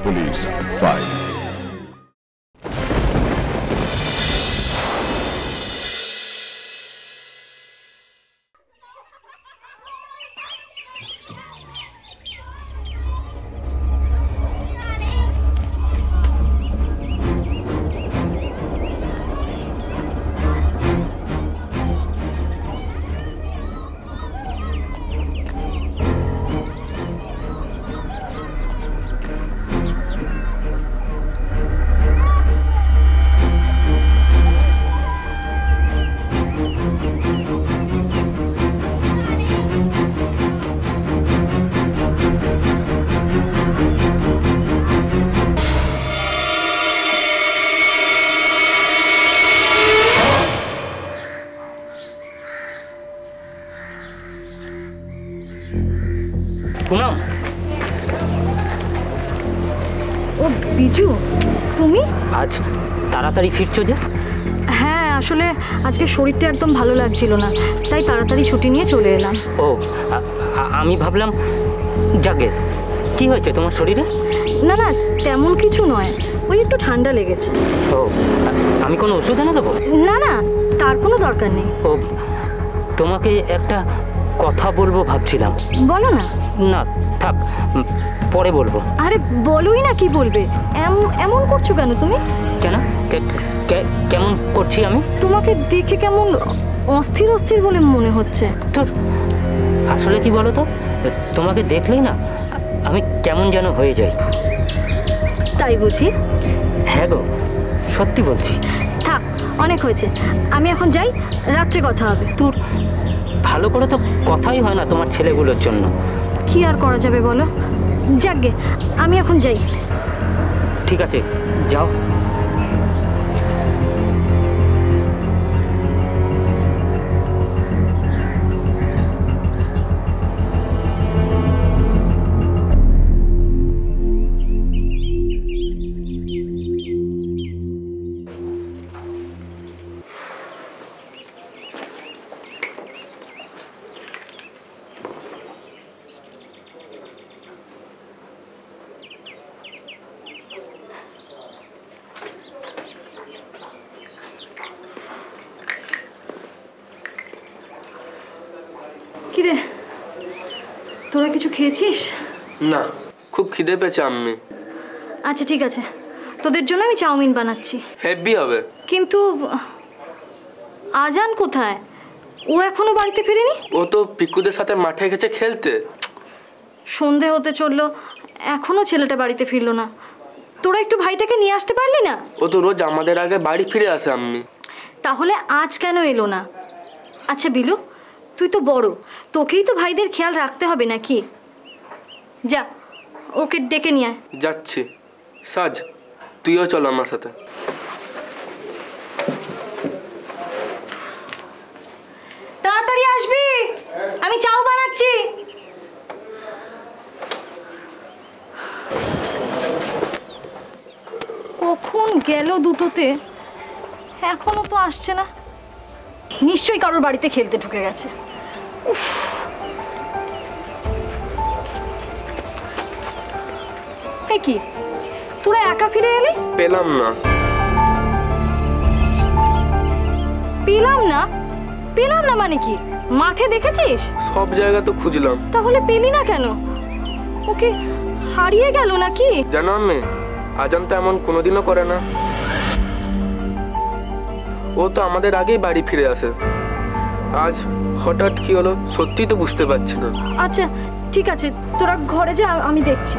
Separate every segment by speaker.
Speaker 1: Police file.
Speaker 2: Poonam,
Speaker 3: ও বিজু, তুমি
Speaker 2: আজ তাড়াতাড়ি ফিরছো যে?
Speaker 3: হ্যাঁ, আসলে আজকে শরীরটা একদম ভালো লাগছিল না, তাই তাড়াতাড়ি ছুটি নিয়ে চলে এলাম।
Speaker 2: ও, আমি ভাবলাম যাকে কি হয়েছে তোমার শরীরে?
Speaker 3: না না, তেমন কিছু নয়, ওই একটু ঠান্ডা লেগেছে।
Speaker 2: ও, আমি কোনো ওষুধ এনে দেবো?
Speaker 3: না না, তার কোনো দরকার নেই।
Speaker 2: ও, তোমাকে একটা কথা বলবো ভাবছিলাম।
Speaker 3: বলো না।
Speaker 2: না থাক, পরে বলবো।
Speaker 3: আরে বলোই না, কি বলবে? এমন করছো কেন তুমি?
Speaker 2: কেন? কেমন করছি আমি?
Speaker 3: তোমাকে দেখে কেমন অস্থির অস্থির বলে মনে হচ্ছে।
Speaker 2: তোর আসলে কি বলো তো, তোমাকে দেখলেই না আমি কেমন যেন হয়ে যাই।
Speaker 3: তাই বুঝি?
Speaker 2: হ্যাঁ গো, সত্যি বলছি।
Speaker 3: থাক, অনেক হয়েছে, আমি এখন যাই, রাত্রে কথা হবে।
Speaker 2: তোর ভালো করে তো কথাই হয় না তোমার ছেলেগুলোর জন্য।
Speaker 3: কি আর করা যাবে বলো? যাকগে, আমি এখন যাই।
Speaker 2: ঠিক আছে, যাও।
Speaker 3: কিরে, তোরা কিছু খেয়েছিস?
Speaker 4: না, খুব খিদে পেয়েছে আম্মি।
Speaker 3: আচ্ছা ঠিক আছে, তোদের জন্য আমি চাউমিন বানাচ্ছি।
Speaker 4: হেভি হবে।
Speaker 3: কিন্তু আজান কোথায়? ও এখনো বাড়িতে ফেরেনি?
Speaker 4: ও তো পিকুদের সাথে মাঠে গেছে খেলতে।
Speaker 3: সন্ধে হতে চললো, এখনো ছেলেটা বাড়িতে ফিরলো না। তোরা একটু ভাইটাকে নিয়ে আসতে পারলি না?
Speaker 4: ও তো রোজ আমাদের আগে বাড়ি ফিরে আসে আম্মি।
Speaker 3: তাহলে আজ কেন এলো না? আচ্ছা বিলু, তুই তো বড়, তোকেই তো ভাইদের খেয়াল রাখতে হবে নাকি? যা, ওকে ডেকে নিয়ে আয়।
Speaker 4: যাচ্ছি। সাজ, তুইও চল আমার সাথে।
Speaker 3: তাড়াতাড়ি আসবি, আমি চাউ বানাচ্ছি। কখন গেল দুটোতে, এখনো তো আসছে না। নিশ্চয়ই কারোর বাড়িতে খেলতে ঢুকে গেছে। উফ, কি তোরা একা ফিরে এলি?
Speaker 4: পেলাম না।
Speaker 3: পেলাম না? পেলাম না মানে কি? মাঠে দেখেছিস?
Speaker 4: সব জায়গা তো খুঁজলাম।
Speaker 3: তাহলে পেলি না কেন? ওকে হারিয়ে গেল নাকি?
Speaker 4: জানো আম্মি, আজান তো এমন কোনোদিনও করে না। ও তো আমাদের আগেই বাড়ি ফিরে আসে। আজ হঠাৎ কি হলো সত্যি তো বুঝতে পারছি না।
Speaker 3: আচ্ছা ঠিক আছে, তোরা ঘরে যা, আমি দেখছি।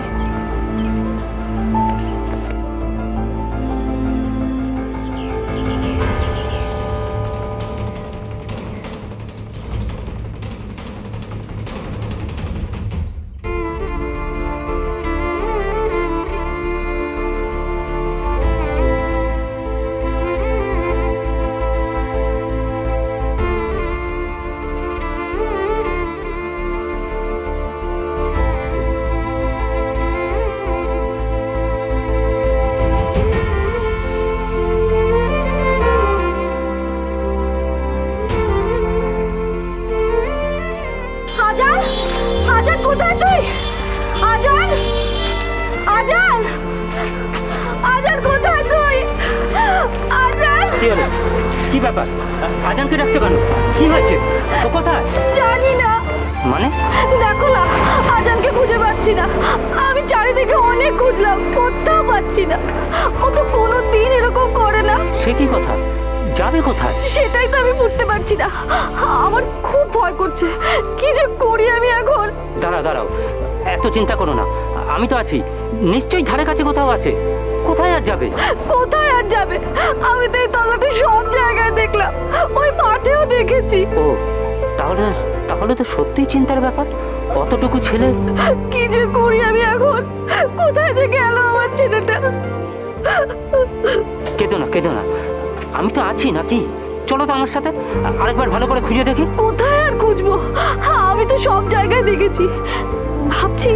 Speaker 2: ব্যাপার? আজানকে ডাকছো কেন? কি হয়েছে? ও কোথায়?
Speaker 3: জানি না।
Speaker 2: মানে?
Speaker 3: দেখো না, আজানকে খুঁজে পাচ্ছি না। আমি চারিদিকে অনেক খুঁজলাম, কোথাও পাচ্ছি না। ও তো কোনোদিন এরকম করে না।
Speaker 2: সে কি কথা? যাবে কোথায়?
Speaker 3: সেটাই তো আমি বুঝতে পারছি না। আমার খুব ভয় করছে, কি যে করি আমি এখন।
Speaker 2: দাঁড়াও দাঁড়াও, এত চিন্তা করো না, আমি তো আছি। নিশ্চয়ই ধারে কাছে কোথাও আছে। কোথায় আর যাবে?
Speaker 3: কোথায় আর যাবে? আমি তো এই তলাতে সব জায়গায় দেখলাম, ওই মাঠেও দেখেছি।
Speaker 2: ও, তাহলে তাহলে তো সত্যিই চিন্তার ব্যাপার। অতটুকু ছেলে।
Speaker 3: কি যে করি আমি এখন, কোথায় যে গেল আমার ছেলেটা?
Speaker 2: কেঁদো না কেঁদো না, আমি তো আছি নাকি? চলো তো আমার সাথে, আরেকবার ভালো করে খুঁজে দেখি।
Speaker 3: কোথায় আর খুঁজবো? আমি তো সব জায়গায় দেখেছি। ভাবছি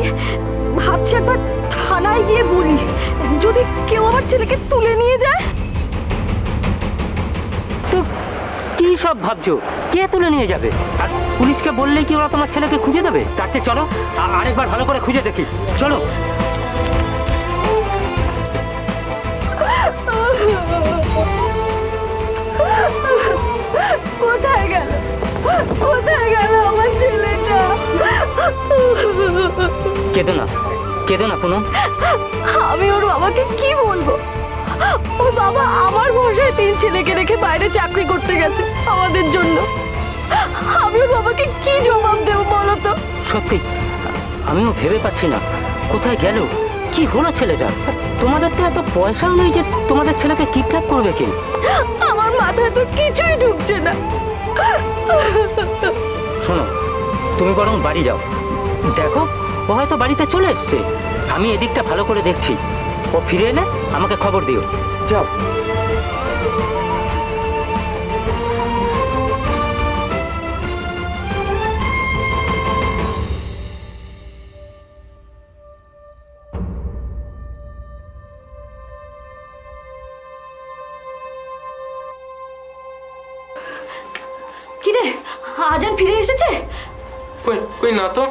Speaker 3: ভাবছি একবার থানায় গিয়ে বলি, যদি কেউ আমার ছেলেকে তুলে নিয়ে যায়।
Speaker 2: তো কি সব ভাবছো? কে তুলে নিয়ে যাবে? আর পুলিশকে বললেই কি ওরা তোমার ছেলেকে খুঁজে দেবে? তার চেয়ে চলো আরেকবার ভালো করে খুঁজে দেখি। চলো।
Speaker 3: কোথায় গেল, কোথায় গেল আমার ছেলেটা?
Speaker 2: কেঁদো না পুনম।
Speaker 3: আমি ওর বাবাকে কি বলবো? ওর বাবা আমার ভরসায় 3 ছেলেকে রেখে বাইরে চাকরি করতে গেছে আমাদের জন্য। আমি ওর বাবাকে কি জবাব দেবো বলো তো?
Speaker 2: সত্যি আমিও ভেবে পাচ্ছি না কোথায় গেল, কি হলো ছেলেটা। তোমাদের তো এত পয়সাও নেই যে তোমাদের ছেলেকে কিডন্যাপ করবে কে।
Speaker 3: আমার মাথায় তো কিছুই ঢুকছে না।
Speaker 2: শোনো, তুমি বরং বাড়ি যাও, দেখো ও হয়তো বাড়িতে চলে এসছে। আমি এদিকটা ভালো করে দেখছি, ও ফিরে এলে আমাকে খবর দিও। যাও।
Speaker 3: কি রে, আজান ফিরে এসেছে?
Speaker 4: কই কই না তো।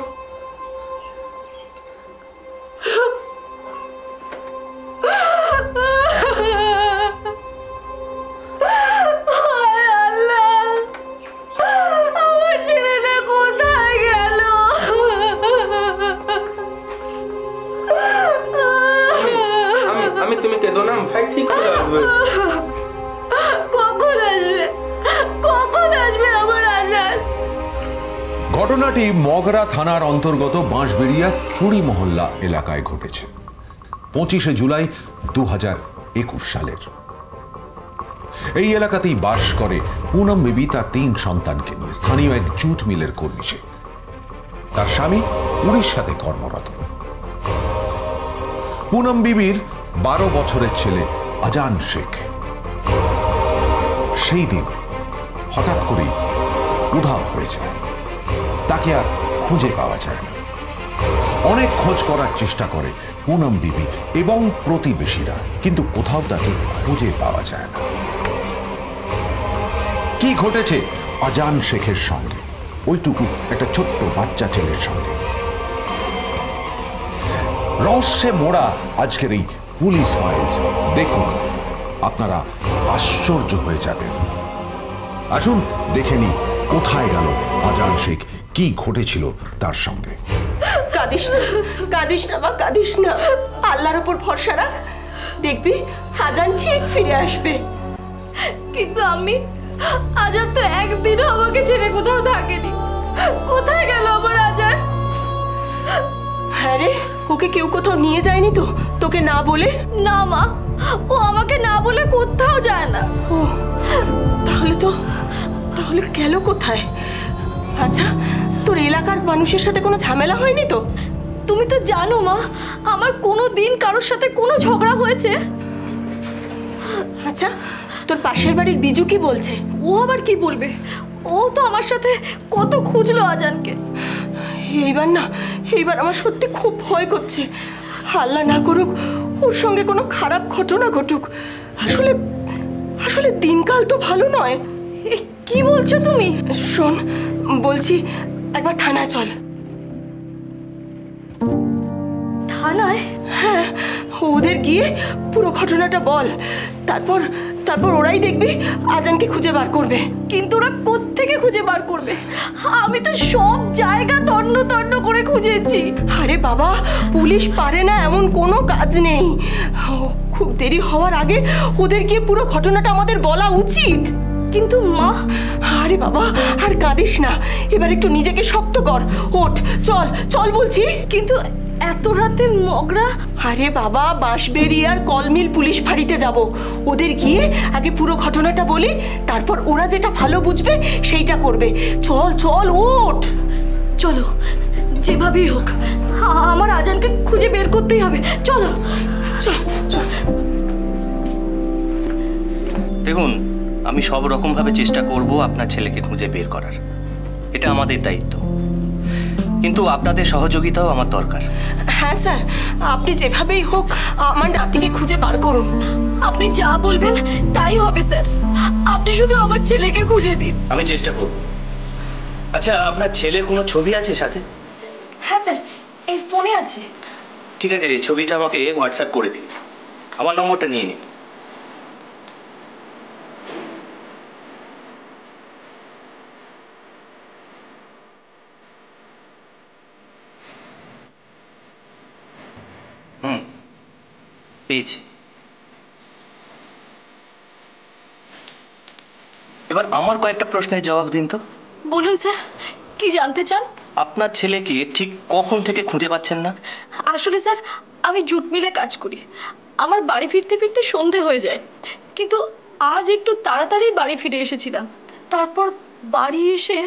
Speaker 3: আমার ছেলেটা কোথায় গেল?
Speaker 4: আমি তুমি কেঁদো না, ভাই ঠিক হয়ে আসবে।
Speaker 3: কখন আসবে, কখন আসবে আমার আজান?
Speaker 1: ঘটনাটি মগরা থানার অন্তর্গত বাঁশবেড়িয়া চুরি মহল্লা এলাকায় ঘটেছে 25শে জুলাই 2021 সালের। এই এলাকাতেই বাস করে পুনম বিবি তার 3 সন্তানকে নিয়ে। স্থানীয় এক জুট মিলের কর্মী সে। তার স্বামী উড়িষ্যাতে কর্মরত। পুনম বিবির 12 বছরের ছেলে আজান শেখ সেই দিন হঠাৎ করে উধাও হয়ে যায়। তাকে আর খুঁজে পাওয়া যায় না। অনেক খোঁজ করার চেষ্টা করে পুনম বিবি এবং প্রতিবেশীরা, কিন্তু কোথাও তাকে খুঁজে পাওয়া যায় না। কি ঘটেছে আজান শেখের সঙ্গে, ওইটুকু একটা ছোট্ট বাচ্চা ছেলের সঙ্গে? রহস্যে মোড়া আজকের এই পুলিশ ফাইলস দেখুন, আপনারা আশ্চর্য হয়ে যাবেন। আসুন দেখে নি কোথায় গেল আজান শেখ, কি ঘটেছিল তার সঙ্গে।
Speaker 5: কাঁদিস না, কাঁদিস না বা কাঁদিস না, আল্লাহর উপর ভরসা রাখ, দেখবি আজান ঠিক ফিরে আসবে।
Speaker 3: কিন্তু আমি, আজান তো একদিনও আমাকে ছেড়ে কোথাও থাকেনি। কোথায় গেল আমার আজান?
Speaker 5: হ্যাঁ রে, ওকে কেউ কোথাও নিয়ে যায়নি তো তোকে না বলে?
Speaker 3: না মা, ও আমাকে না বলে কোথাও যায় না।
Speaker 5: ও তাহলে গেল কোথায়? আচ্ছা, তোর এলাকার মানুষের সাথে কোনো ঝামেলা হয়নি তো?
Speaker 3: তুমি তো জানো মা, আমার কোনো দিন কারোর সাথে কোনো ঝগড়া হয়েছে?
Speaker 5: আচ্ছা, তোর পাশের বাড়ির বিজু কি বলছে?
Speaker 3: ও আবার কি বলবে? ও তো আমার সাথে কত খুঁজলো আজানকে।
Speaker 5: এইবার আমার সত্যি খুব ভয় করছে। আল্লাহ না করুক ওর সঙ্গে কোনো খারাপ ঘটনা ঘটুক। আসলে দিনকাল তো ভালো নয়।
Speaker 3: কি বলছো তুমি?
Speaker 5: শোন, বলছি একবার থানায় চল।
Speaker 3: থানায়?
Speaker 5: হ্যাঁ, ওদের গিয়ে পুরো ঘটনাটা বল, তারপর তারপর ওরাই দেখবি আজানকে খুঁজে বার করবে।
Speaker 3: কিন্তু ওরা কোত্থেকে খুঁজে বার করবে? আমি তো সব জায়গা তন্ন তন্ন করে খুঁজেছি।
Speaker 5: আরে বাবা, পুলিশ পারে না এমন কোনো কাজ নেই। খুব দেরি হওয়ার আগে ওদের গিয়ে পুরো ঘটনাটা আমাদের বলা উচিত।
Speaker 3: কিন্তু মা,
Speaker 5: আরে বাবা আর কাঁদিস না, এবার একটু নিজেকে শক্ত কর, ওঠ, চল চল বলছি।
Speaker 3: কিন্তু এত রাতে মগরা?
Speaker 5: আরে বাবা, বাঁশবেড়িয়া আর কলমিল পুলিশ ফাঁড়িতে যাব। ওদের গিয়ে আগে পুরো ঘটনাটা বলি, তারপর ওরা যেটা ভালো বুঝবে সেইটা করবে। চল চল, ওঠ।
Speaker 3: চলো, যেভাবেই হোক আমার আজানকে খুঁজে বের করতেই হবে। চলো
Speaker 5: চল চল।
Speaker 2: দেখুন, আমি সব রকমভাবে চেষ্টা করব আপনার ছেলেকে খুঁজে বের করার, এটা আমাদের দায়িত্ব, কিন্তু আপনাদের সহযোগিতাও আমার দরকার।
Speaker 5: হ্যাঁ স্যার, আপনি যেভাবেই হোক আমার নাতিকে খুঁজে বার করুন।
Speaker 3: আপনি যা বলবেন তাই হবে স্যার, আপনি শুধু আমার ছেলেকে খুঁজে দিন।
Speaker 2: আমি চেষ্টা করব। আচ্ছা, আপনার ছেলের কোনো ছবি আছে সাথে?
Speaker 3: হ্যাঁ স্যার, এই ফোনে আছে।
Speaker 2: ঠিক আছে, এই ছবিটা আমাকে হোয়াটসঅ্যাপ করে দিন, আমার নম্বরটা নিয়ে নিন। পেয়েছি। এবার আমার কয়েকটা প্রশ্নের জবাব দিন তো।
Speaker 3: বলুন স্যার, কি জানতে চান?
Speaker 2: আপনার ছেলেকে ঠিক কখন থেকে খুঁজে পাচ্ছেন না?
Speaker 3: আসলে স্যার, আমি জুট মিলে কাজ করি, আমার বাড়ি ফিরতে ফিরতে সন্ধে হয়ে যায়। কিন্তু আজ একটু তাড়াতাড়ি বাড়ি ফিরে এসেছিলাম, তারপর বাড়ি এসে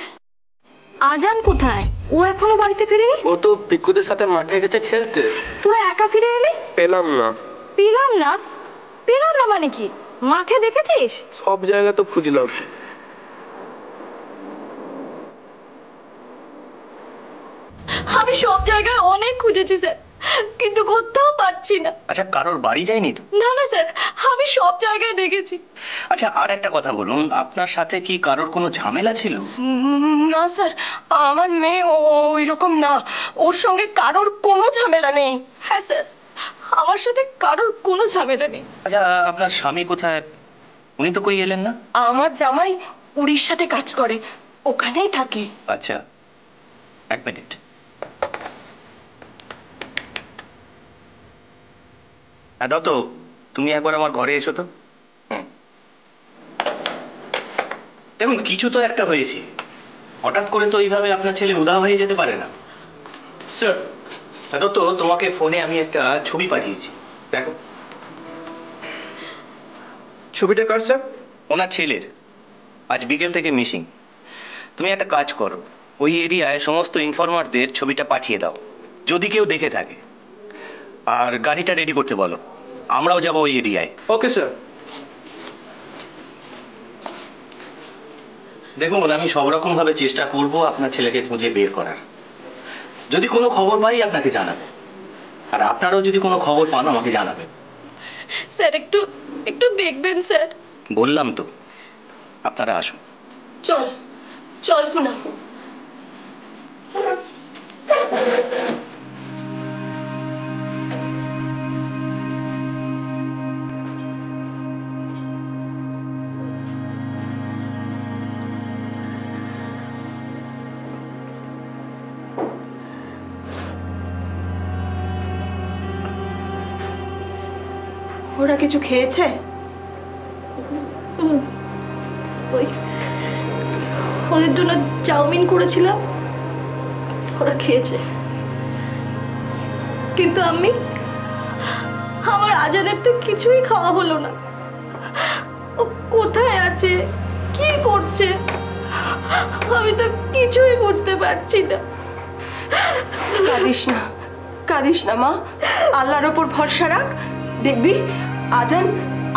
Speaker 3: আজান কোথায়? ও এখনো বাড়িতে ফিরেনি।
Speaker 4: ও তো পিকুদের সাথে মাঠে গেছে খেলতে।
Speaker 3: তোরা একা ফিরে এলি?
Speaker 4: পেলাম না।
Speaker 3: পেলাম না? পেলাম না মানে কি? মাঠে দেখেছিস?
Speaker 4: সব জায়গা তো খুঁজলাম।
Speaker 3: আমি সব জায়গায় অনেক খুঁজেছি স্যার, কিন্তু কোথাও পাচ্ছি না।
Speaker 2: আচ্ছা, কারোর বাড়ি যায়নি তো?
Speaker 3: না না স্যার, আমি সব জায়গায় দেখেছি।
Speaker 2: আচ্ছা, আর একটা কথা বলুন, আপনার সাথে কি কারোর কোনো ঝামেলা ছিল?
Speaker 5: না স্যার, আমার মেয়ে ওই রকম না, ওর সঙ্গে কারোর কোনো ঝামেলা নেই।
Speaker 3: হ্যাঁ স্যার, আমার সাথে কারোর কোনো ঝামেলা নেই।
Speaker 2: আচ্ছা, আপনার স্বামী কোথায়? উনি তো কই এলেন না।
Speaker 5: আমার জামাই উড়িষ্যাতে কাজ করে, ওখানেই থাকে।
Speaker 2: আচ্ছা, এক মিনিট। হ্যাঁ দত্ত, তুমি একবার আমার ঘরে এসো তো। দেখুন, কিছু তো একটা হয়েছে, হঠাৎ করে তো এইভাবে আপনার ছেলে উধাও হয়ে যেতে পারে না। স্যার, দত্ত, তোমাকে ফোনে আমি একটা ছবি পাঠিয়েছি, দেখো।
Speaker 6: ছবিটা কার স্যার?
Speaker 2: ওনার ছেলের, আজ বিকেল থেকে মিসিং। তুমি একটা কাজ করো, ওই এরিয়ায় সমস্ত ইনফরমারদের ছবিটা পাঠিয়ে দাও, যদি কেউ দেখে থাকে। আর গাড়িটা রেডি করতে বলো, আমরাও যাবো ওই এরিয়ায়।
Speaker 6: Okay sir.
Speaker 2: দেখুন, আমি সব রকম ভাবে চেষ্টা করব আপনার ছেলেকে খুঁজে বের করার। যদি কোনো খবর পাই আপনাকে জানাবে, আর আপনারাও যদি কোনো খবর পান আমাকে জানাবেন।
Speaker 3: স্যার, একটু একটু দেখবেন স্যার।
Speaker 2: বললাম তো, আপনারা আসুন।
Speaker 5: চল চল পুনা। ওরা কিছু খেয়েছে?
Speaker 3: ওই ওদের জন্য চাউমিন করেছিলাম, ওরা খেয়েছে। কিন্তু আমার আজানের তো কিছুই খাওয়া হলো না। ও কোথায় আছে, কি করছে, আমি তো কিছুই বুঝতে পারছি না।
Speaker 5: কাঁদিস না, কাঁদিস না মা, আল্লাহর ওপর ভরসা রাখ, দেখবি আজান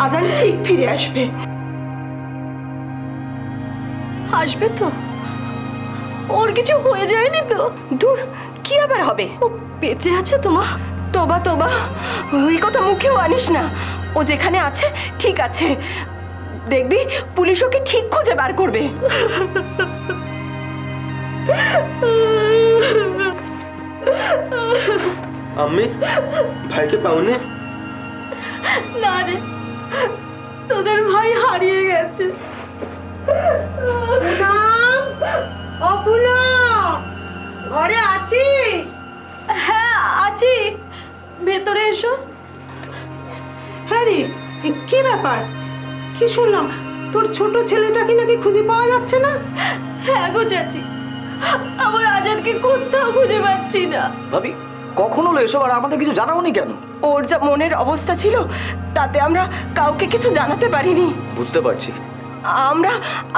Speaker 5: আজান ঠিক ফিরে আসবে।
Speaker 3: আসবে তো? ওর কিছু হয়ে যায়নি তো?
Speaker 5: দূর, কি আবার হবে?
Speaker 3: ও বেঁচে আছে তো মা?
Speaker 5: তোবা তোবা, ওই কথা মুখেও আনিস না। ও যেখানে আছে ঠিক আছে, দেখবি পুলিশ ওকে ঠিক খুঁজে বার করবে।
Speaker 6: আম্মি, ভাইকে পাওনি?
Speaker 3: না রে, তোদের ভাই হারিয়ে গেছে।
Speaker 5: ঘরে আছিস?
Speaker 3: হ্যাঁ আছি, ভেতরে এসো।
Speaker 5: হ্যাঁ রে, কি ব্যাপার? কি শুনলাম তোর ছোট ছেলেটাকে নাকি খুঁজে পাওয়া যাচ্ছে না?
Speaker 3: হ্যাঁ গো চাচি, আমার আজানকে কোথাও খুঁজে পাচ্ছি না।
Speaker 7: ভাবি কখন হলো এসব, আর আমাদের কিছু জানাওনি কেন?
Speaker 5: ওর যা মনের অবস্থা ছিল তাতে আমরা কাউকে কিছু জানাতে পারিনি।
Speaker 7: বুঝতে পারছি।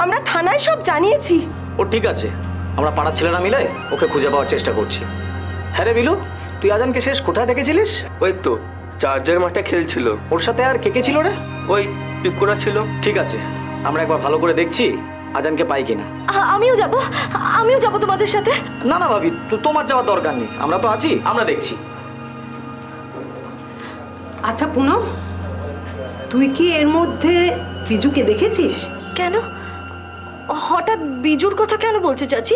Speaker 5: আমরা থানায় সব জানিয়েছি।
Speaker 7: ও ঠিক আছে, আমরা পাড়ার ছেলেরা মিলে ওকে খুঁজে পাওয়ার চেষ্টা করছি। হ্যাঁ রে বিলু, তুই আজানকে শেষ কোথায় দেখেছিলিস?
Speaker 4: ওই তো চার্জের মাঠে খেলছিল।
Speaker 7: ওর সাথে আর কে কে ছিল রে?
Speaker 4: ওই পিকুরা ছিল।
Speaker 7: ঠিক আছে, আমরা একবার ভালো করে দেখছি আজানকে পাই কিনা।
Speaker 3: আমিও যাব তোমাদের সাথে।
Speaker 7: না না ভাবি, তোমার যাওয়ার দরকার নেই, আমরা তো আছি, আমরা দেখছি।
Speaker 5: আচ্ছা পুনম, তুই কি এর মধ্যে বিজুকে দেখেছিস?
Speaker 3: কেন হঠাৎ বিজুর কথা কেন বলছো চাচি?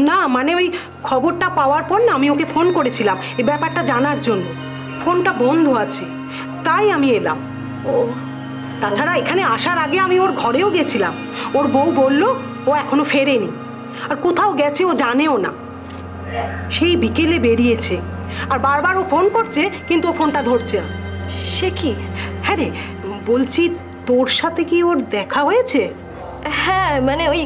Speaker 5: না মানে ওই খবরটা পাওয়ার পর না আমি ওকে ফোন করেছিলাম এই ব্যাপারটা জানার জন্য। ফোনটা বন্ধ আছে, তাই আমি এলাম।
Speaker 3: ও
Speaker 5: তাছাড়া এখানে আসার আগে আমি ওর ঘরেও গেছিলাম। ওর বউ বলল ও এখনো ফেরেনি, আর কোথাও গেছে ও জানেও না। সেই বিকেলে বেরিয়েছে, আর বারবার ও ফোন করছে কিন্তু ও ফোনটা ধরছে না।
Speaker 3: সে কি?
Speaker 5: হ্যাঁ রে, বলছি তোর সাথে কি ওর দেখা হয়েছে?
Speaker 3: হ্যাঁ মানে ওই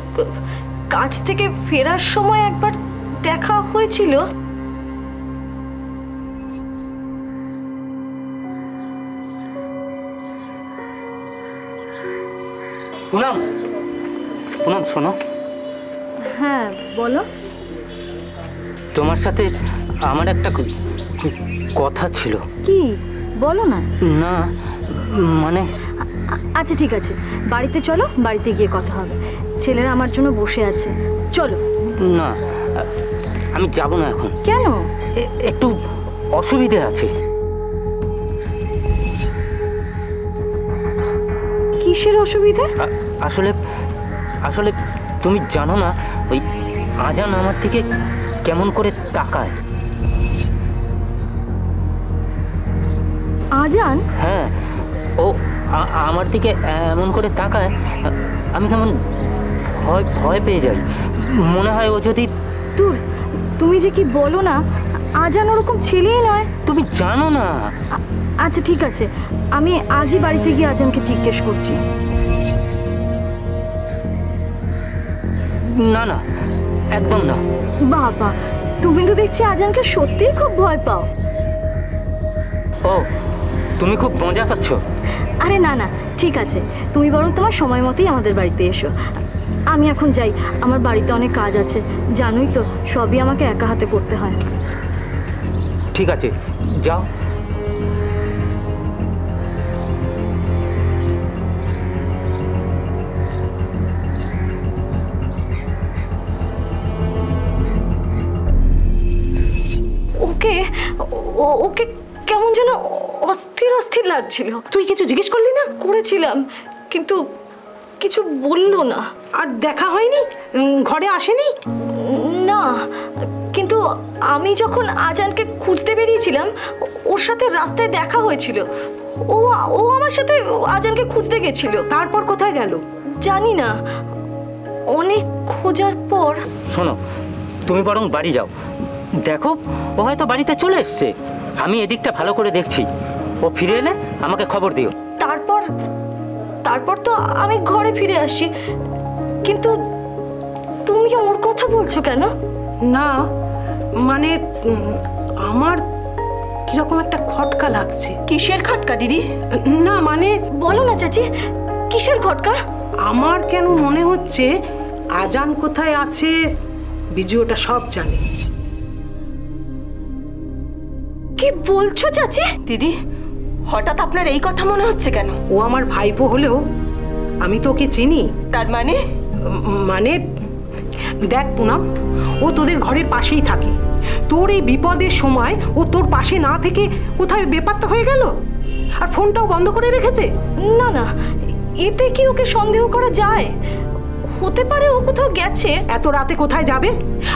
Speaker 3: কাজ থেকে ফেরার সময় একবার দেখা হয়েছিল।
Speaker 8: পুনম, পুনম শোনো।
Speaker 3: হ্যাঁ বলো।
Speaker 8: তোমার সাথে আমার একটা কথা ছিল।
Speaker 3: কি বলো না।
Speaker 8: না মানে
Speaker 3: আচ্ছা ঠিক আছে, বাড়িতে চলো, বাড়িতে গিয়ে কথা হবে। ছেলেরা আমার জন্য বসে আছে, চলো।
Speaker 8: না আমি যাব না এখন।
Speaker 3: কেন?
Speaker 8: একটু অসুবিধে আছে।
Speaker 3: কিসের অসুবিধা?
Speaker 8: আসলে আসলে তুমি জানো না, ওই আজান আমার থেকে কেমন করে তাকায়।
Speaker 3: আজান?
Speaker 8: হ্যাঁ, ও আমার দিকে এমন করে তাকায়, আমি কেমন ভয় ভয় পেয়ে যাই। মনে হয় ও যদি...
Speaker 3: দূর, তুমি যে কি বলো না, আজান ওরকম ছেলেই নয়।
Speaker 8: তুমি জানো না।
Speaker 3: আচ্ছা ঠিক আছে, আমি আজই বাড়িতে গিয়ে আজানকে জিজ্ঞেস করছি।
Speaker 8: না না, একদম না।
Speaker 3: বাবা, তুমি তো দেখছি আজানকে সত্যিই খুব ভয় পাও।
Speaker 8: ও, তুমি খুব মজা পাচ্ছ।
Speaker 3: আরে না না, ঠিক আছে, তুমি বরং তোমার সময় মতোই আমাদের বাড়িতে এসো। আমি এখন যাই, আমার বাড়িতে অনেক কাজ আছে, জানোই তো সবই আমাকে একা হাতে করতে হয়।
Speaker 8: ঠিক আছে, যাও।
Speaker 3: ওকে ওকে কেমন যেন অস্থির অস্থির লাগছিল।
Speaker 5: তুই কিছু জিজ্ঞেস করলি না?
Speaker 3: করেছিলাম, কিন্তু কিছু বললো না।
Speaker 5: আর দেখা হয়নি? ঘরে আসেনি?
Speaker 3: না, কিন্তু আমি যখন আজানকে খুঁজতে বেরিয়েছিলাম ওর সাথে রাস্তায় দেখা হয়েছিল। ও ও আমার সাথে আজানকে খুঁজতে গেছিল।
Speaker 5: তারপর কোথায় গেল?
Speaker 3: জানি না, অনেক খোঁজার পর।
Speaker 8: শোনো, তুমি বরং বাড়ি যাও, দেখো ও হয়তো বাড়িতে চলে এসছে। আমি এদিকটা ভালো করে দেখছি, ও ফিরে এলে আমাকে খবর দিও।
Speaker 3: তারপর তো আমি ঘরে ফিরে আসি, কিন্তু তুমি ওর কথা বলছো কেন?
Speaker 5: না মানে আমার কিরকম একটা খটকা লাগছে। কিসের খটকা দিদি? না মানে
Speaker 3: বলো না চাচি, কিসের খটকা?
Speaker 5: আমার কেন মনে হচ্ছে আজান কোথায় আছে বিজু ওটা সব জানে।
Speaker 3: কি বলছো চাচি?
Speaker 5: দিদি, হঠাৎ আপনার এই কথা মনে হচ্ছে কেন? ও আমার ভাইপো হলেও আমি তো ওকে চিনি। তার মানে? মানে দেখ পুনম, ও তোদের ঘরের পাশেই থাকে। তোর এই বিপদের সময় ও তোর পাশে না থেকে কোথায় বেপাত্তা হয়ে গেল, আর ফোনটাও বন্ধ করে রেখেছে।
Speaker 3: না না, এতে কি ওকে সন্দেহ করা যায়? হতে পারে ও কোথাও গেছে।
Speaker 5: এত রাতে কোথায় যাবে,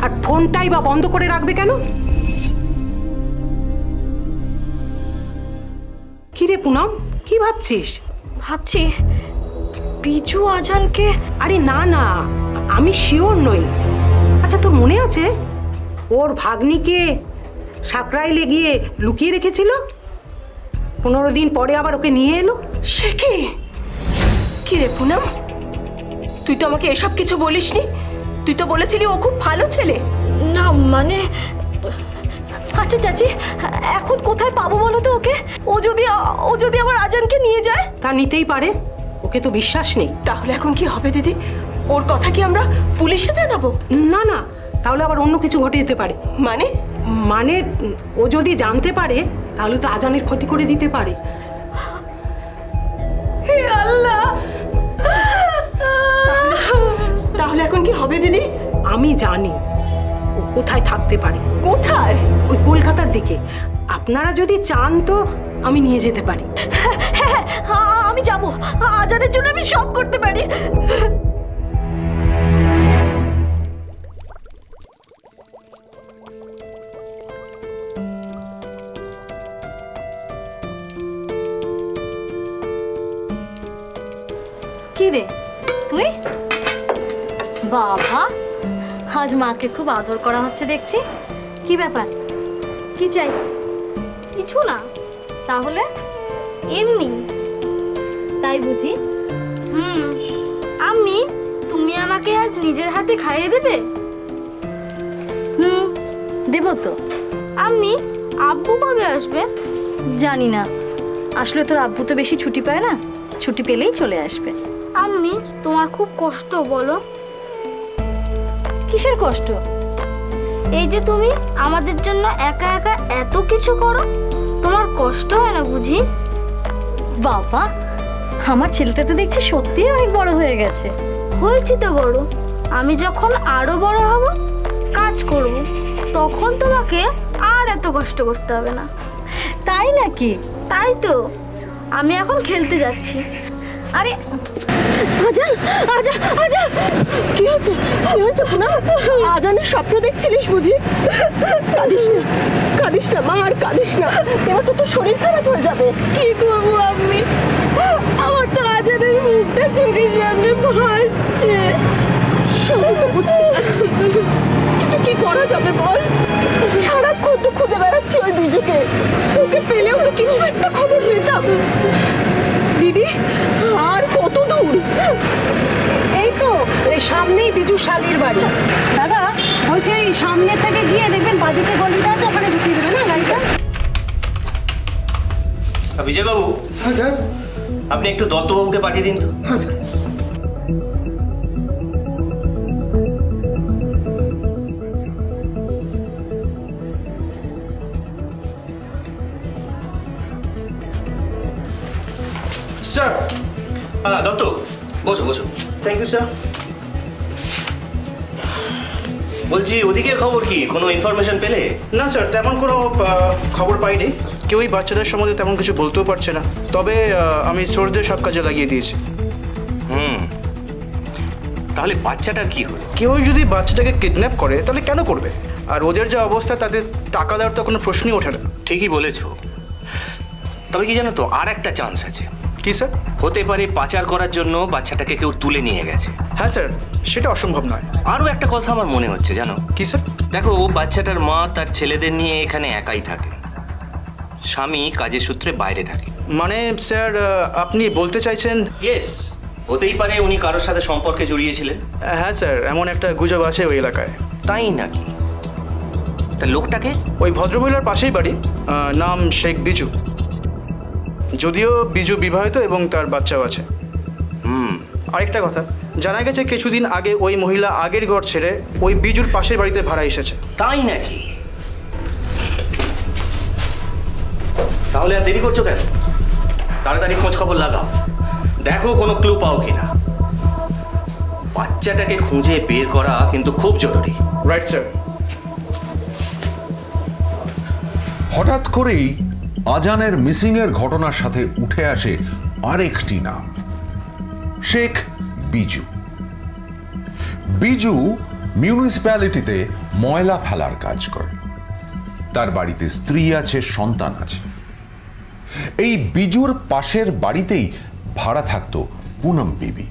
Speaker 5: আর ফোনটাই বা বন্ধ করে রাখবে কেন? কিরে পুনম, কি ভাবছিস?
Speaker 3: ভাবছি বিজু আজানকে।
Speaker 5: আরে না না, আমি শিওর নই। আচ্ছা, তোর মনে আছে ওর ভাগ্নিকে সাকরাইলে গিয়ে লুকিয়ে রেখেছিল? 15 দিন পরে আবার ওকে নিয়ে এলো।
Speaker 9: সে কি রে পুনম, তুই তো আমাকে এসব কিছু বলিসনি। তুই তো বলেছিলি ও খুব ভালো ছেলে।
Speaker 3: না মানে, আচ্ছা চাচি, এখন কোথায় পাবো বলো তো ওকে? ও যদি আমার আজানকে নিয়ে যায়?
Speaker 5: তা নিতেই পারে, ওকে তো বিশ্বাস নেই।
Speaker 9: তাহলে এখন কি হবে দিদি? ওর কথা কি আমরা পুলিশে জানাবো?
Speaker 5: না না, তাহলে আবার অন্য কিছু ঘটে যেতে পারে।
Speaker 9: মানে?
Speaker 5: মানে ও যদি জানতে পারে তাহলে তো আজানের ক্ষতি করে দিতে পারে।
Speaker 9: হে আল্লাহ, তাহলে এখন কি হবে দিদি?
Speaker 5: আমি জানি ও কোথায় থাকতে পারে।
Speaker 9: কোথায়?
Speaker 5: ওই কলকাতার দিকে। আপনারা যদি চান তো আমি নিয়ে যেতে পারি।
Speaker 3: হ্যাঁ, আমি যাবো। আজানের জন্য আমি সব করতে পারি। কি রে তুই? বাবা, আজ মাকে খুব আদর করা হচ্ছে দেখছি। কি ব্যাপার, কি চাই? কিছু না। তাহলে? এমনি। তাই বুঝি?
Speaker 10: আমি, তুমি আমাকে আজ নিজের হাতে খাইয়ে দেবে?
Speaker 3: দেব তো।
Speaker 10: আমি, আব্বু কবে আসবে?
Speaker 3: জানি না, আসলে তোর আব্বু তো বেশি ছুটি পায় না, ছুটি পেলেই চলে আসবে।
Speaker 10: আমি, তোমার খুব কষ্ট বলো?
Speaker 3: কিসের কষ্ট?
Speaker 10: এই যে তুমি আমাদের জন্য একা একা এত কিছু করো, তোমার কষ্ট হয় না বুঝি?
Speaker 3: বাবা, আমার ছেলেটা তো দেখছি সত্যিই অনেক বড় হয়ে গেছে।
Speaker 10: হয়েছি তো বড়। আমি যখন আরো বড় হব, কাজ করব, তখন তোমাকে আর এত কষ্ট করতে হবে না।
Speaker 3: তাই নাকি?
Speaker 10: তাই তো। আমি এখন খেলতে যাচ্ছি।
Speaker 3: আরে আজান, আজান, আজান,
Speaker 9: কি হয়েছে? কি হয়েছে পুনম? আজানের স্বপ্ন দেখছিলিস বুঝি? কাঁদিস না, কাঁদিস না মা, আর কাঁদিস না। এবার তো তোর শরীর খারাপ হয়ে যাবে।
Speaker 3: কি করবো আমি? আমার তো আজানের মুখটা চোখের সামনে ভাসছে।
Speaker 9: সবই তো বুঝতে পারছি, কিন্তু কি করা যাবে বল? সারাক্ষণ তো খুঁজে বেড়াচ্ছি ওই বিজুকে। ওকে পেলেও তো কিছু একটা খবর পেতাম। দিদি, আর কত দূর?
Speaker 5: এই তো, এই সামনেই বিজু শালির বাড়ি। দাদা বলছে এই সামনে থেকে গিয়ে দেখবেন বাদিকে গলিটা আছে, ওখানে ঢুকিয়ে দেবে না গাড়িটা।
Speaker 2: বিজয়বাবু।
Speaker 6: হ্যাঁ স্যার।
Speaker 2: আপনি একটু দত্তবাবুকে পাঠিয়ে দিন তো।
Speaker 6: হ্যাঁ স্যার। স্যার।
Speaker 2: হ্যাঁ দত্ত, বসো বসো।
Speaker 6: Thank you sir.
Speaker 2: বলছি ওদিকের খবর কি? কোনো ইনফরমেশন পেলে?
Speaker 6: না স্যার, তেমন কোনো খবর পাইনি। কেউই বাচ্চাদের সম্বন্ধে তেমন কিছু বলতেও পারছে না। তবে আমি সোর্সদের সব কাজে লাগিয়ে দিয়েছি।
Speaker 2: তাহলে বাচ্চাটার কি হলো?
Speaker 6: কেউ যদি বাচ্চাটাকে কিডন্যাপ করে তাহলে কেন করবে? আর ওদের যা অবস্থা তাতে টাকা দেওয়ার তো কোনো প্রশ্নই ওঠে না।
Speaker 2: ঠিকই বলেছো। তবে কি জানো তো, আর একটা চান্স আছে।
Speaker 6: কি স্যার?
Speaker 2: হতে পারে পাচার করার জন্য বাচ্চাটাকে কেউ তুলে নিয়ে গেছে।
Speaker 6: হ্যাঁ স্যার, সেটা অসম্ভব নয়।
Speaker 2: আরও একটা কথা আমার মনে হচ্ছে জানো
Speaker 6: কি স্যার?
Speaker 2: দেখো, বাচ্চাটার মা তার ছেলেদের নিয়ে এখানে একাই থাকে, স্বামী কাজের সূত্রে বাইরে থাকে।
Speaker 6: মানে স্যার, আপনি বলতে চাইছেন?
Speaker 2: ইয়েস, হতেই পারে উনি কারোর সাথে সম্পর্কে জড়িয়েছিলেন।
Speaker 6: হ্যাঁ স্যার, এমন একটা গুজব আছে ওই এলাকায়।
Speaker 2: তাই নাকি? তা লোকটাকে?
Speaker 6: ওই ভদ্রমহিলার পাশেই বাড়ি, নাম শেখ বিজু। যদিও বিজু বিবাহিত এবং তার বাচ্চাও আছে। আরেকটা কথা, জানা গেছে কিছুদিন আগে ওই মহিলা আগের ঘর ছেড়ে ওই বিজুর পাশের বাড়িতে ভাড়া এসেছে।
Speaker 2: তাই নাকি? তাহলে আর দেরি করছো কেন? তাড়াতাড়ি খোঁজ খবর লাগাও, দেখো কোনো ক্লু পাও কিনা। বাচ্চাটাকে খুঁজে বের করা কিন্তু খুব জরুরি।
Speaker 6: Right sir.
Speaker 1: হঠাৎ করেই আজানের মিসিংয়ের ঘটনার সাথে উঠে আসে আরেকটি নাম, শেখ বিজু। বিজু মিউনিসিপ্যালিটিতে ময়লা ফেলার কাজ করে। তার বাড়িতে স্ত্রী আছে, সন্তান আছে। এই বিজুর পাশের বাড়িতেই ভাড়া থাকতো পুনম বিবি।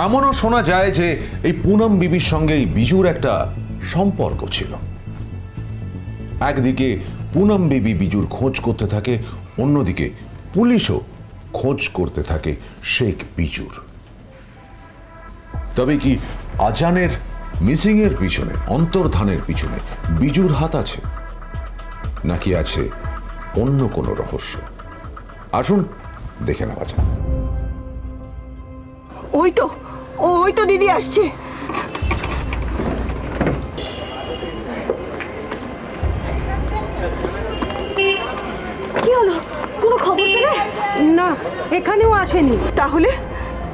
Speaker 1: এমনও শোনা যায় যে এই পুনম বিবির সঙ্গে এই বিজুর একটা সম্পর্ক ছিল। একদিকে পুনম বিবি বিজুর খোঁজ করতে থাকে, অন্যদিকে পুলিশও খোঁজ করতে থাকে শেখ বিজুর। তবে কি আজানের মিসিং এর পিছনে, অন্তর্ধানের পিছনে বিজুর হাত আছে, নাকি আছে অন্য কোনো রহস্য? আসুন দেখে নেওয়া যাক।
Speaker 9: ওই তো দিদি আসছে।
Speaker 3: কি হলো, কোনো খবর পেলে?
Speaker 5: না, এখানেও আসেনি।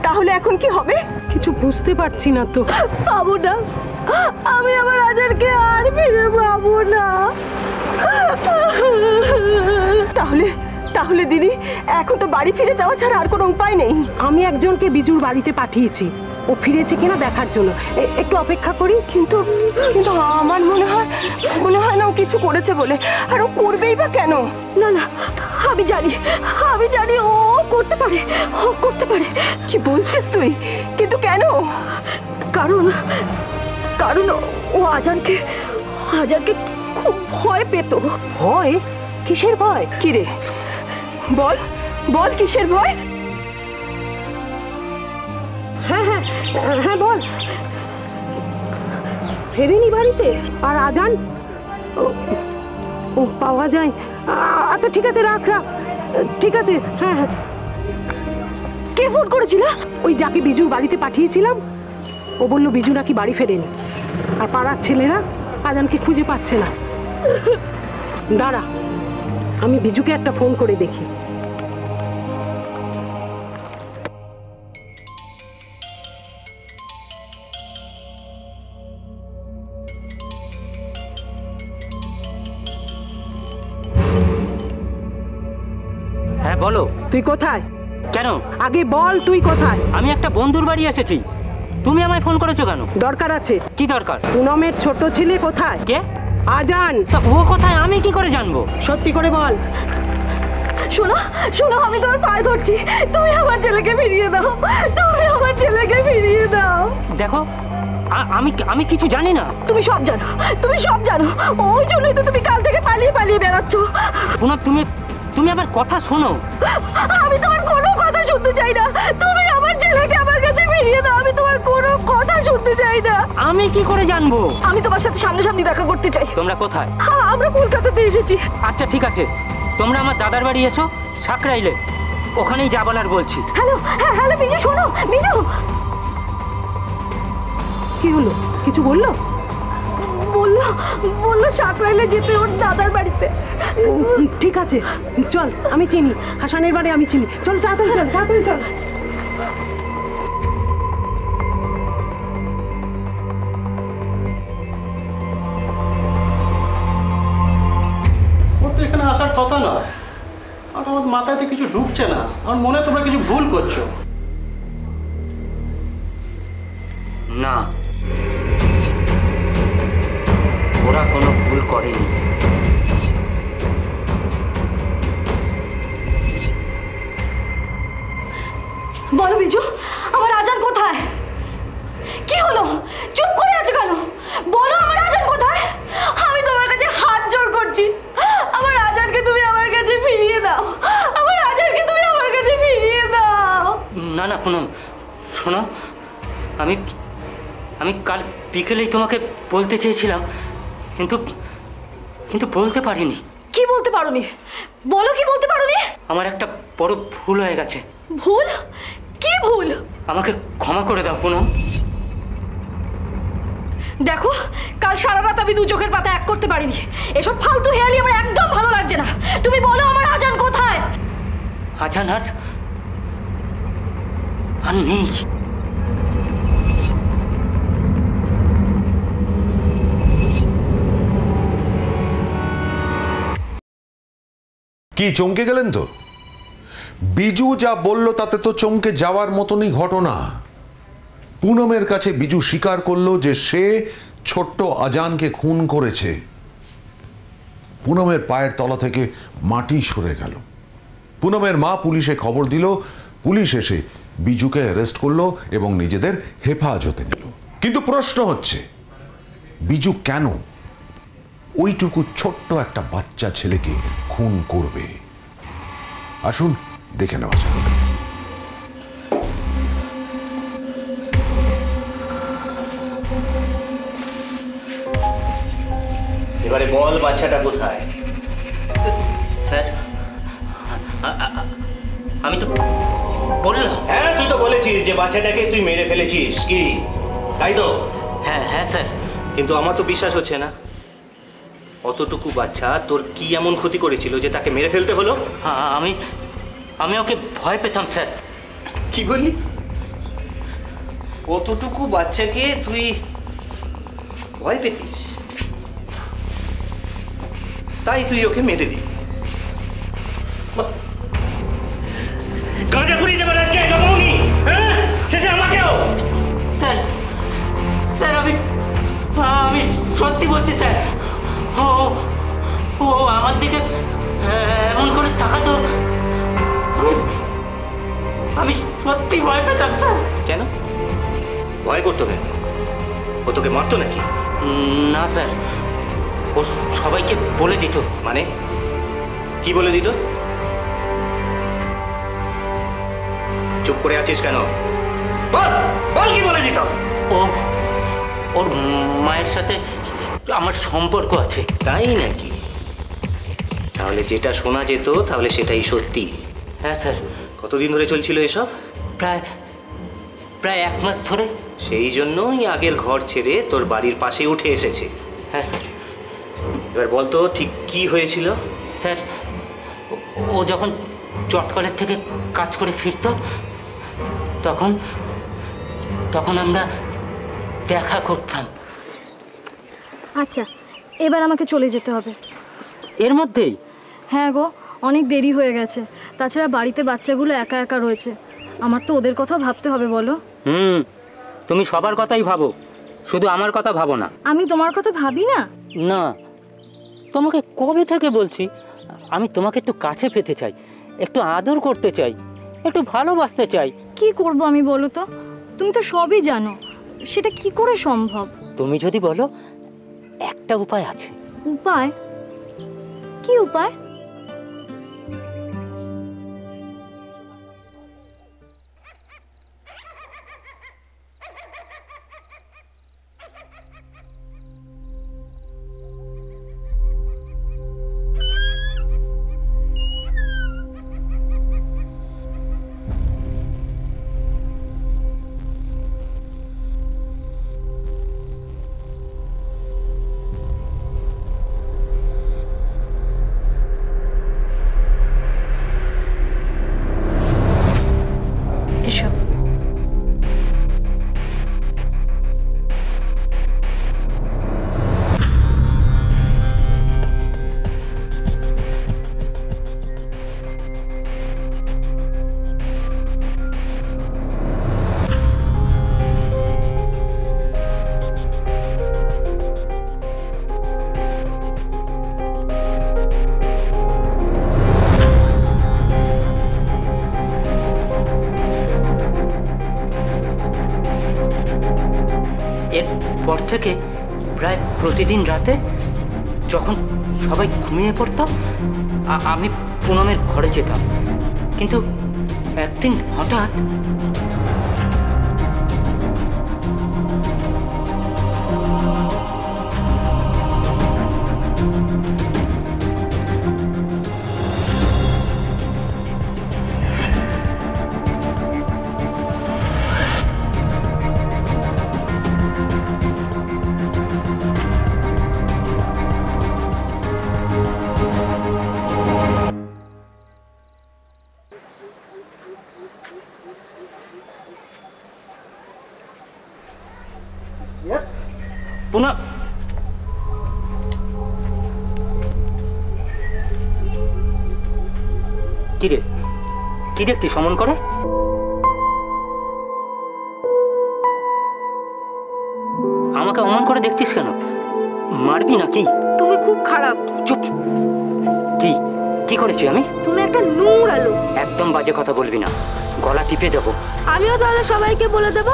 Speaker 9: তাহলে এখন কি হবে?
Speaker 5: কিছু বুঝতে পারছি না তো।
Speaker 3: পাবো না, আমি আমার আজানকে আর ফিরে পাবো না।
Speaker 9: তাহলে দিদি এখন তো বাড়ি ফিরে যাওয়া ছাড়া আর কোনো উপায় নেই।
Speaker 5: আমি একজনকে বিজুর বাড়িতে পাঠিয়েছি, ও ফিরেছে কিনা দেখার জন্য। একটু অপেক্ষা করি।
Speaker 9: কিন্তু আমার মনে হয় না ও কিছু করেছে বলে। আর ও করবেই বা কেন?
Speaker 3: না, আমি জানি ও করতে পারে।
Speaker 9: কি বলছিস তুই? কিন্তু কেন?
Speaker 3: কারণ ও আজানকে খুব ভয় পেত।
Speaker 5: ভয়? কিসের ভয়?
Speaker 9: কি রে, বল কিসের ভয়?
Speaker 5: হ্যাঁ বল। ফেরেনি বাড়িতে, আর আজান ও পাওয়া যায়। আচ্ছা ঠিক আছে, রাখ। ঠিক আছে, হ্যাঁ।
Speaker 3: কে ফোন করেছিল?
Speaker 5: ওই যাকে বিজু বাড়িতে পাঠিয়েছিলাম, ও বলল বিজু নাকি বাড়ি ফেরেনি, আর পাড়ার ছেলেরা আজানকে খুঁজে পাচ্ছে না। দাঁড়া, আমি বিজুকে একটা ফোন করে দেখি।
Speaker 8: হ্যাঁ বলো।
Speaker 5: তুই কোথায়?
Speaker 8: কেন?
Speaker 5: আগে বল তুই কোথায়?
Speaker 8: আমি একটা বন্ধুর বাড়ি এসেছি। তুমি আমায় ফোন করেছো কেন?
Speaker 5: দরকার আছে।
Speaker 8: কি দরকার?
Speaker 5: পুনমের ছোট ছেলে কোথায়?
Speaker 8: কে?
Speaker 5: আজান।
Speaker 8: তা ও কোথায় আমি কি করে জানবো?
Speaker 5: সত্যি করে বল।
Speaker 3: শোনো, আমি তোমার পায়ে ধরছি, তুমি আমার ছেলেকে ফিরিয়ে দাও।
Speaker 8: দেখো, আমি কিছু জানি না।
Speaker 3: তুমি সব জানো। ওই জন্যই তো তুমি কাল থেকে পালিয়ে বেড়াচ্ছ।
Speaker 8: পুনম, তুমি আমার কথা শোনো।
Speaker 3: আমি তোমার কোনো কথা শুনতে চাই না। তুমি আমার ছেলেকে আমার কাছে ফিরিয়ে দাও। আমি তোমার কোনো কথা শুনতে চাই না।
Speaker 8: আমি কি করে জানবো?
Speaker 3: আমি তোমার সাথে সামনাসামনি দেখা করতে চাই।
Speaker 8: তোমরা কোথায়?
Speaker 3: আমরা কলকাতাতে এসেছি।
Speaker 8: আচ্ছা ঠিক আছে, তোমরা আমার দাদার বাড়ি এসো, সাকরাইলে। ওখানেই যা বলার বলছি।
Speaker 3: হ্যালো বিজু, শোনো বিজু।
Speaker 5: কি হলো? কিছু বললো
Speaker 3: সাকরাইলে যেতে, ওর দাদার বাড়িতে।
Speaker 5: ঠিক আছে, চল। আমি চিনি হাসানের বাড়ি, আমি চিনি। চল তাড়াতাড়ি চল।
Speaker 6: ওর তো এখানে আসার কথা না। আর আমার মাথাতে কিছু ঢুকছে না। আমার মনে তোমরা কিছু ভুল করছো।
Speaker 8: না, ওরা কোনো ভুল করেনি।
Speaker 3: বলো বিজু, আমার আজান কোথায়? কি হলো, চুপ করে আছো কেন? বলো আমার আজান কোথায়? আমি তোমার কাছে হাত জোড় করছি, আমার আজানকে তুমি আমার কাছে ফিরিয়ে দাও।
Speaker 8: না পুনম, শোনো, আমি কাল বিকেলেই তোমাকে বলতে চেয়েছিলাম, কিন্তু বলতে পারিনি।
Speaker 3: কি বলতে পারোনি? বলো, কি বলতে পারোনি?
Speaker 8: আমার একটা বড় ভুল হয়ে গেছে।
Speaker 3: ভুল? কি ভুল?
Speaker 8: আমাকে ক্ষমা করে দাও পুনম।
Speaker 3: দেখো, কাল সারা রাত আমি দু চোখের পাতা এক করতে পারিনি। এসব ফালতু হেয়ালি আমার একদম ভালো লাগছে না। তুমি বলো আমার আজান কোথায়?
Speaker 8: আজান আর নেই।
Speaker 1: কি চমকে গেলেন তো? বিজু যা বলল তাতে তো চমকে যাওয়ার মতনই ঘটনা। পুনমের কাছে বিজু স্বীকার করলো যে সে ছোট্ট আজানকে খুন করেছে। পুনমের পায়ের তলা থেকে মাটি সরে গেল। পুনমের মা পুলিশে খবর দিল, পুলিশ এসে বিজুকে অ্যারেস্ট করলো এবং নিজেদের হেফাজতে নিল। কিন্তু প্রশ্ন হচ্ছে, বিজু কেন ওইটুকু ছোট্ট একটা বাচ্চা ছেলেকে খুন করবে? আসুন দেখে নেওয়া যাক।
Speaker 2: এবারে বল, বাচ্চাটা কোথায়?
Speaker 8: স্যার আমি তো বললাম।
Speaker 2: হ্যাঁ, তুই তো বলেছিস যে বাচ্চাটাকে তুই মেরে ফেলেছিস, কি তাই তো?
Speaker 8: হ্যাঁ হ্যাঁ স্যার।
Speaker 2: কিন্তু আমার তো বিশ্বাস হচ্ছে না। অতটুকু বাচ্চা তোর কি এমন ক্ষতি করেছিল যে তাকে মেরে ফেলতে হলো?
Speaker 8: আমি আমি ওকে ভয় পেতাম স্যার।
Speaker 2: কি বললি? অতটুকু বাচ্চাকে তুই ভয় পেতিস, তাই তুই ওকে মেরে দিবি? গাঁজা ফুরিয়ে দেবে রাজ্যে গমনি, হ্যাঁ? শেষে আমাকেও?
Speaker 8: স্যার স্যার আমি আমি সত্যি বলছি স্যার। ও ও আমার দিকে এমন করে তাকাতো, আমি সত্যি ভয় পেতাম স্যার।
Speaker 2: কেন ভয় করতো? কেন? ও তোকে মারতো নাকি?
Speaker 8: না স্যার, ও সবাইকে বলে দিত।
Speaker 2: মানে কি বলে দিত? চুপ করে আছিস কেন? বল বল, কি বলে দিত?
Speaker 8: ওর মায়ের সাথে আমার সম্পর্ক আছে।
Speaker 2: তাই নাকি? তাহলে যেটা শোনা যেত তাহলে সেটাই সত্যি?
Speaker 8: হ্যাঁ স্যার।
Speaker 2: কতদিন ধরে চলছিল এসব?
Speaker 8: প্রায় 1 মাস ধরে।
Speaker 2: সেই জন্যই আগের ঘর ছেড়ে তোর বাড়ির পাশে উঠে এসেছে?
Speaker 8: হ্যাঁ স্যার।
Speaker 2: এবার বলতো ঠিক কি হয়েছিল?
Speaker 8: স্যার ও যখন চটকলের থেকে কাজ করে ফিরত, তখন তখন আমরা দেখা করতাম।
Speaker 3: আচ্ছা, এবার আমাকে চলে যেতে হবে।
Speaker 8: এর মধ্যেই?
Speaker 3: হ্যাঁ গো, অনেক দেরি হয়ে গেছে। তাছাড়া বাড়িতে বাচ্চাগুলো একা একা রয়েছে, আমার তো ওদের কথাও ভাবতে হবে। বলো।
Speaker 8: তুমি সবার কথাই ভাবো, শুধু আমার কথা ভাবো না।
Speaker 3: আমি তোমার কথা ভাবি না?
Speaker 8: না, তোমাকে কবে থেকে বলছি আমি তোমাকে একটু কাছে পেতে চাই, একটু আদর করতে চাই, একটু ভালোবাসতে চাই।
Speaker 3: কি করব আমি, বলো তো? তুমি তো সবই জানো, সেটা কি করে সম্ভব?
Speaker 8: তুমি যদি বলো, একটা উপায় আছে।
Speaker 3: উপায়? কি উপায়?
Speaker 8: এরপর থেকে প্রায় প্রতিদিন রাতে যখন সবাই ঘুমিয়ে পড়তো, আমি পুনমের ঘরে যেতাম। কিন্তু একদিন হঠাৎ পুনম, কিরে কি দেখতি সমন করে? আমাকে অমন করে দেখছিস কেন? মারবি নাকি?
Speaker 3: তুমি খুব খারাপ।
Speaker 8: চুপ। কি কি করেছি আমি?
Speaker 3: তুমি একটা নোংরালো।
Speaker 8: একদম বাজে কথা বলবি না, গলা টিপে দেবো।
Speaker 3: আমিও তাহলে সবাইকে বলে দেবো।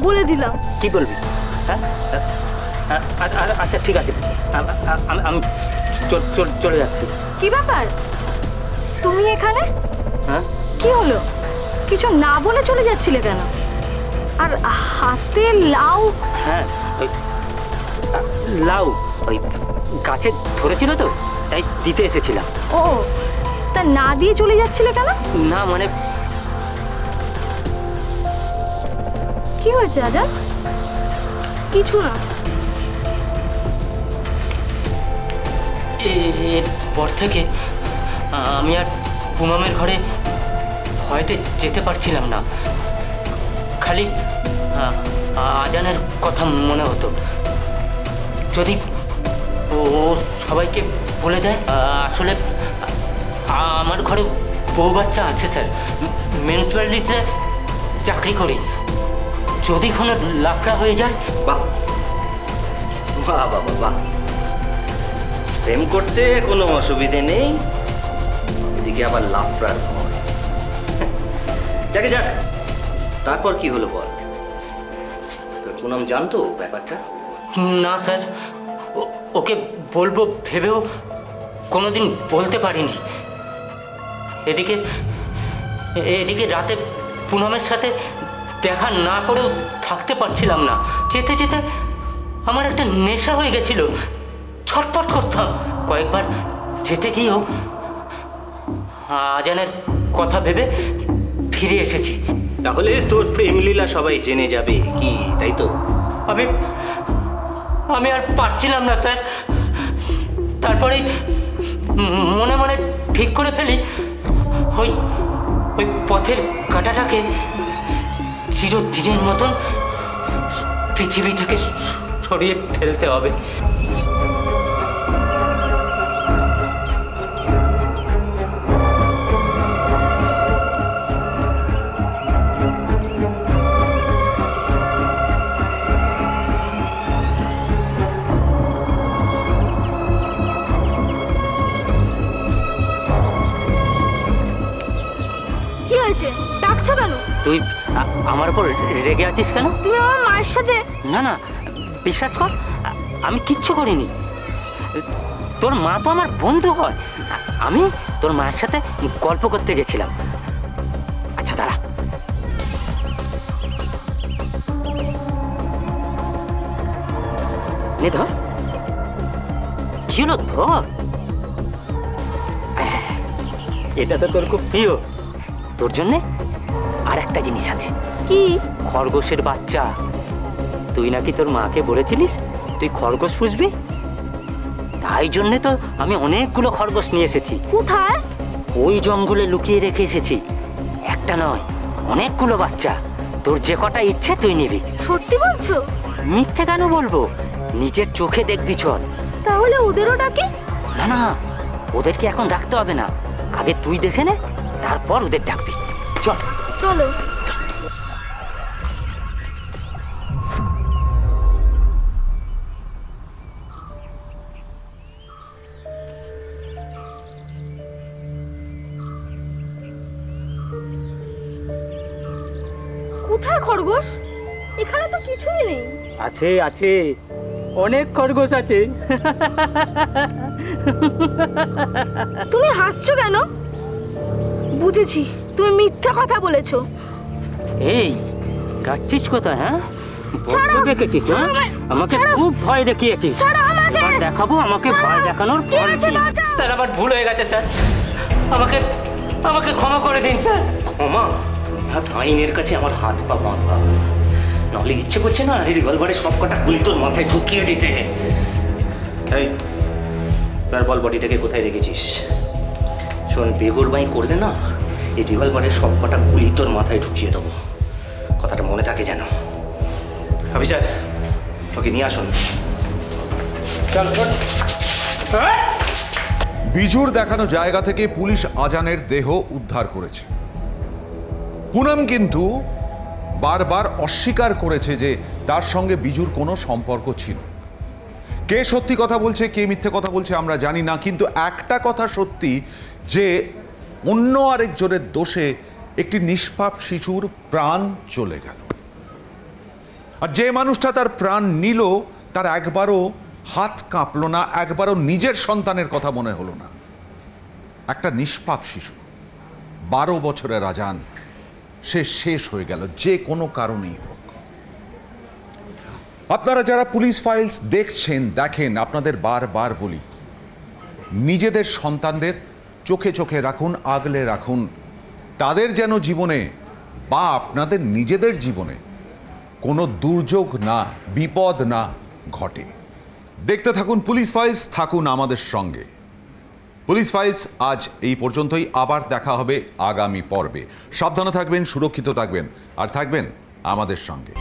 Speaker 3: বলে দিলাম।
Speaker 8: কি বলবি? হ্যাঁ আচ্ছা ঠিক আছে, আমি চলে যাচ্ছি।
Speaker 3: কি ব্যাপার, তুমি এখানে?
Speaker 8: হ্যাঁ
Speaker 3: কি হলো? কিছু না বলে চলে যাচ্ছিলে কেন? আর হাতে লাউ?
Speaker 8: হ্যাঁ ওই লাউ ওই গাছে ধরেছিল তো, তাই দিতে এসেছিলাম।
Speaker 3: ও, তা না দিয়ে চলে যাচ্ছিলে কেন?
Speaker 8: না মানে
Speaker 3: কি হয়েছে আজাদ? কিছু না।
Speaker 8: এরপর থেকে আমি আর পুনমের ঘরে হয়তো যেতে পারছিলাম না, খালি আজানের কথা মনে হতো। যদি ও সবাইকে বলে দেয় আসলে আমার ঘরে বউ বাচ্চা আছে স্যার, মিউনিসিপ্যালিটিতে চাকরি করি, যদি কোনো লাফড়া হয়ে যায়।
Speaker 2: বাহ বাহ বাবা বাহ, প্রেম করতে কোনো অসুবিধে নেই, এদিকে আবার লাফড়ার ভয়। যাকে যাক, তারপর কি হলো বল? তোর পুনম জানতো ব্যাপারটা?
Speaker 8: না স্যার, ওকে বলবো ভেবেও কোনোদিন বলতে পারিনি। এদিকে রাতে পুনমের সাথে দেখা না করেও থাকতে পারছিলাম না। যেতে যেতে আমার একটা নেশা হয়ে গেছিল, ছটফট করতাম। কয়েকবার যেতে গিয়েও আজানের কথা ভেবে ফিরে এসেছি।
Speaker 2: তাহলে তোর প্রেমলীলা সবাই জেনে যাবে কি, তাই তো?
Speaker 8: আমি আর পারছিলাম না স্যার। তারপরে মনে মনে ঠিক করে ফেলি ওই পথের কাঁটাটাকে চিরদিনের মতন পৃথিবী থেকে সরিয়ে ফেলতে হবে।
Speaker 3: ডাকছো কেন?
Speaker 8: তুই আমার উপর রেগে আছিস কেন?
Speaker 3: তুমি আমার মায়ের সাথে?
Speaker 8: না না, বিশ্বাস কর, আমি কিচ্ছু করিনি। তোর মা তো আমার বন্ধু হয়, আমি তোর মায়ের সাথে গল্প করতে গেছিলাম। আচ্ছা দাঁড়া, নে ধর। কি হলো? ধর, এটা তো তোর খুব প্রিয়। তোর জন্যে আর একটা জিনিস আছে।
Speaker 3: কি?
Speaker 8: খরগোশের বাচ্চা। তুই নাকি তোর মাকে বলেছিলিস তুই খরগোশ পুষবি, তাই জন্যে তো আমি অনেকগুলো খরগোশ নিয়ে এসেছি।
Speaker 3: কোথায়?
Speaker 8: ওই জঙ্গলে লুকিয়ে রেখে এসেছি। একটা নয়, অনেকগুলো বাচ্চা। তোর যে কটা ইচ্ছে তুই নিবি।
Speaker 3: সত্যি বলছো?
Speaker 8: মিথ্যে কেন বলবো, নিজের চোখে দেখবি। চল।
Speaker 3: তাহলে ওদেরও ডাকি?
Speaker 8: না না, ওদেরকে এখন ডাকতে হবে না, আগে তুই দেখে নে, তারপর ওদের ডাকবি। চল।
Speaker 3: চলো। কোথায় খরগোশ? এখানে তো কিছুই নেই।
Speaker 8: আছে আছে, অনেক খরগোশ আছে।
Speaker 3: তুমি হাসছো কেন? বুঝেছি, তুমি মিথ্যা কথা বলেছো।
Speaker 8: এই যাচ্ছিস কোথায়? হ্যাঁ, বড্ড দেখেছিস। হ্যাঁ, আমাকে খুব ভয় দেখিয়েছিস। এবার দেখাবো আমাকে ভয় দেখানোর ফল কি। স্যার, আমার ভুল হয়ে গেছে স্যার, আমাকে ক্ষমা করে দিন স্যার।
Speaker 2: ক্ষমা? আইনের কাছে আমার হাত পা বাঁধা, নাহলে ইচ্ছে করছে না এই রিভলভারের সব কটা গুলি তোর মাথায় ঢুকিয়ে দিতে। এই বল, বডিটাকে কোথায় রেখেছিস? শোন, বেগরবাই করলে না এই রিভলভারের সব কটা গুলি তোর মাথায় ঢুকিয়ে দেবো, কথাটা মনে থাকে যেন। অফিসার, ওকে নিয়ে আসুন। চল।
Speaker 1: বিজুর দেখানো জায়গা থেকে পুলিশ আজানের দেহ উদ্ধার করেছে। পুনম কিন্তু বারবার অস্বীকার করেছে যে তার সঙ্গে বিজুর কোনো সম্পর্ক ছিল, কে সত্যি কথা বলছে কে মিথ্যে কথা বলছে আমরা জানি না, কিন্তু একটা কথা সত্যি যে অন্য আরেকজনের দোষে একটি নিষ্পাপ শিশুর প্রাণ চলে গেল। আর যে মানুষটা তার প্রাণ নিল তার একবারও হাত কাঁপলো না, একবারও নিজের সন্তানের কথা মনে হলো না। একটা নিষ্পাপ শিশু 12 বছরের আজান, সে শেষ হয়ে গেল যে কোনো কারণেই হোক। আপনারা যারা পুলিশ ফাইলস দেখছেন দেখেন, আপনাদের বারবার বলি নিজেদের সন্তানদের চোখে চোখে রাখুন, আগলে রাখুন, তাদের যেন জীবনে বা আপনাদের নিজেদের জীবনে কোনো দুর্যোগ না, বিপদ না ঘটে। দেখতে থাকুন পুলিশ ফাইলস, থাকুন আমাদের সঙ্গে। পুলিশ ফাইলস আজ এই পর্যন্তই, আবার দেখা হবে আগামী পর্বে। সাবধানে থাকবেন, সুরক্ষিত থাকবেন আর থাকবেন আমাদের সঙ্গে।